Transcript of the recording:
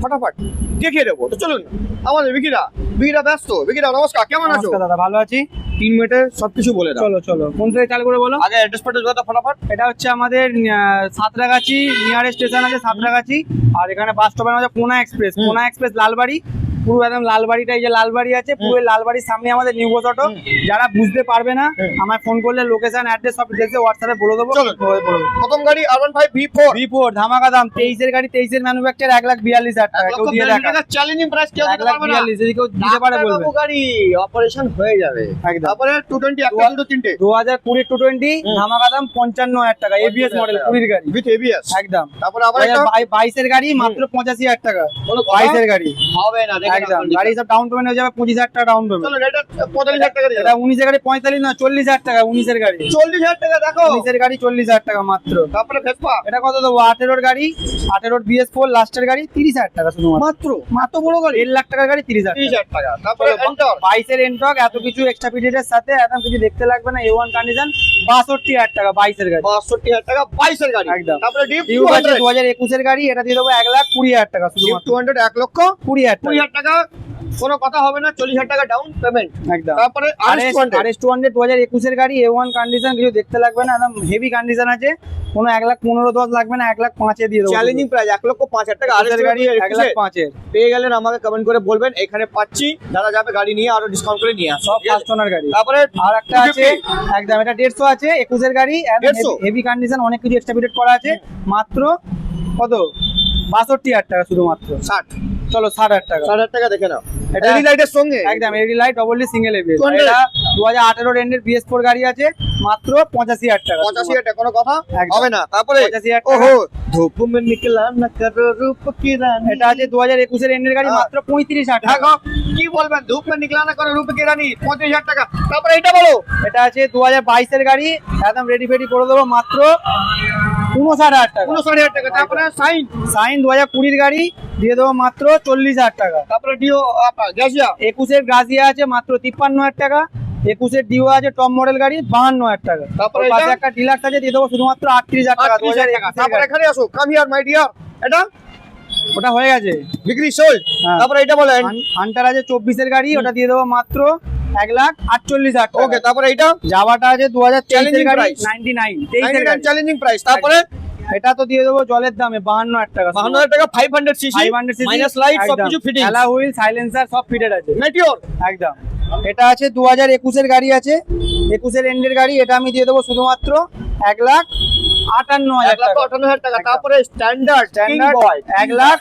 ফটাফট দেখিয়ে দেবো। তো চলুন আমাদের বিকিরা ব্যস্ত। বিকিরা নমস্কার, কেমন আছো? নমস্কার দাদা, ভালো আছি। 3 মিনিটে সবকিছু বলে দাও। চলো চলো, কোন থেকে চালু করে বলো। আগে অ্যাড্রেস পাঠাও দাদা ফটাফট। এটা হচ্ছে আমাদের সাঁতরাগাছি নিয়ারেস্ট স্টেশন আছে সাঁতরাগাছি, আর এখানে বাস স্টপের মধ্যে পোনা এক্সপ্রেস লালবাড়ি। পুরো একদম লালবাড়িটা, এই যে লালবাড়ি আছে, পুরো এই লালবাড়ির সামনে আমাদের নিউ বস অটো। যারা বুঝতে পারবে না আমায় ফোন করলে লোকেশন অ্যাড্রেস সব দেখে হোয়াটসঅ্যাপে বলে দেবো। চলো। প্রথম গাড়ি R15 V4 V4 ধামাকা দাম, 23 এর গাড়ি, 23 এর ম্যানুফ্যাকচার, 1,42,000 টাকা। কেউ দিয়ে দেখা চ্যালেঞ্জিং প্রাইস, কেউ দিতে পারবে না। 1,42,000 যদি কেউ দিতে পারে বলবে। গাড়ি অপারেশন হয়ে যাবে একদম। তারপরে 220 একটা দুটো তিনটে 2020 220 ধামাকা দাম 55,000 টাকা, এবিএস মডেল 20 গাড়ি উইথ ABS। একদম। তারপরে আবার একটা 22 এর গাড়ি মাত্র 85,000 টাকা। কোনো 22 এর গাড়ি হবে না, দেখে একদম। গাড়ি সব ডাউন পেমেন্ট হয়ে যাবে 25,000 টাকা ডাউন পেমেন্ট। চলো এটা 45,000 টাকা দিয়ে এটা 19 এর গাড়ি 45 না 40,000 টাকা, 19 এর গাড়ি 40,000 টাকা দেখো। 19 এর গাড়ি 40,000 টাকা মাত্র। তারপরে ভেসপা এটা কত দেবো? 18 এর গাড়ি, 18 BS4 লাস্টের গাড়ি 30,000 টাকা শুধুমাত্র। মাত্র বড় গাড়ি 1 লাখ টাকার গাড়ি 30,000 30,000 টাকা। তারপরে এন্টার 22 এর এন্টক, এত কিছু এক্সট্রা পিরিয়ডের সাথে একদম কিছু দেখতে লাগবে না, A1 কন্ডিশন 62,000 টাকা 22 এর গাড়ি 62,000 টাকা 22 এর গাড়ি একদম। তারপরে ডিপ ডিউ আছে 2021 এর গাড়ি, এটা দিয়ে দেবো 1,20,000 টাকা শুধুমাত্র। 200 1 লক্ষ 20,000 টাকা 20,000 টাকা, কোনো কথা হবে না। 40,000 টাকা ডাউন পেমেন্ট। একদম। তারপরে RS200 RS200 2021 এর গাড়ি, A1 কন্ডিশন, কিছু দেখতে লাগবে না, একদম হেভি কন্ডিশন আছে। কোনো 1,15,10 লাগবে না, 1,05,000 দিয়ে দেবো। চ্যালেঞ্জিং প্রাইস 1,05,000 টাকা RS এর গাড়ি 1,05,000 পেয়ে গেলেন। আমাকে কমেন্ট করে বলবেন এখানে পাচ্ছি, যারা যাবে গাড়ি নিয়ে আরো ডিসকাউন্ট করে নিয়ে আসো। সব ফার্স্ট ওনার গাড়ি। তারপরে আর একটা আছে একদম, এটা 150 আছে 21 এর গাড়ি, 150 হেভি কন্ডিশন, অনেক কিছু এক্সট্রা পিরিয়ড করা আছে, মাত্র কত 62,000 টাকা শুধুমাত্র। 60 চলো 60,000 টাকা। 60,000 টাকা দেখে নাও। এটা এলইডি লাইটের সঙ্গে একদম LED light double single ABS. 200 এটা 2018 এন্ডের BS4 গাড়ি আছে, মাত্র 85,000 টাকা। 85,000 টাকা, কোনো কথা একদম। হবে না। তারপরে 85,000 টাকা। ওহো ধূপ মে নিকলা না করো রূপ কি রানী। এটা আছে 2021 এর এন্ডের গাড়ি, মাত্র 35,000 টাকা। দেখো কি বলবেন, ধূপ মে নিকলা না করো রূপ কি রানী 35,000 টাকা। তারপরে এটা বলো, এটা আছে 2022 এর গাড়ি, একদম রেডি ফেডি করে দেবো, মাত্র 59,000 টাকা। 59,000 টাকা। তারপরে সাইন 2020 এর গাড়ি দিয়ে দেবো মাত্র 40,000 টাকা। তারপরে ডিও গ্যাসিয়া 21 এর গ্রাজিয়া আছে মাত্র 53,000 টাকা। 21 এর ডিও আছে টপ মডেল গাড়ি 52,000 টাকা। তারপরে পাশে এটা? একটা ডিলাক্স আছে, দিয়ে দেবো শুধুমাত্র 38,000 টাকা। 38,000 টাকা। 2021 এর তারপরে গাড়ি। এখানে আসো, কাম হিয়ার মাই ডিয়ার। এটা ওটা হয়ে গেছে, বিক্রি সোল্ড। হ্যাঁ। তারপরে এটা বলেন হান্টার আছে 24 এর গাড়ি, ওটা দিয়ে দেবো মাত্র 1,48,000 টাকা। ওকে। তারপরে এটা জাভাটা আছে 2023 এর Challenging গাড়ি price। 99 23 এর গাড়ি। Challenging price. তারপরে এটা তো দিয়ে দেবো জলের দামে 52,000 টাকা। 52,000 টাকা 500 সিসি 500 cc মাইনাস লাইট সবকিছু ফিটিং, অ্যালা হুইল, সাইলেন্সার সব ফিটেড আছে মেটিওর। একদম। এটা আছে 2021 এর গাড়ি আছে, 21 এর এন্ডের গাড়ি, এটা আমি দিয়ে দেবো শুধুমাত্র 1,58,000 টাকা। 1,58,000 টাকা। তারপরে স্ট্যান্ডার্ড স্ট্যান্ডার্ড 1,55,000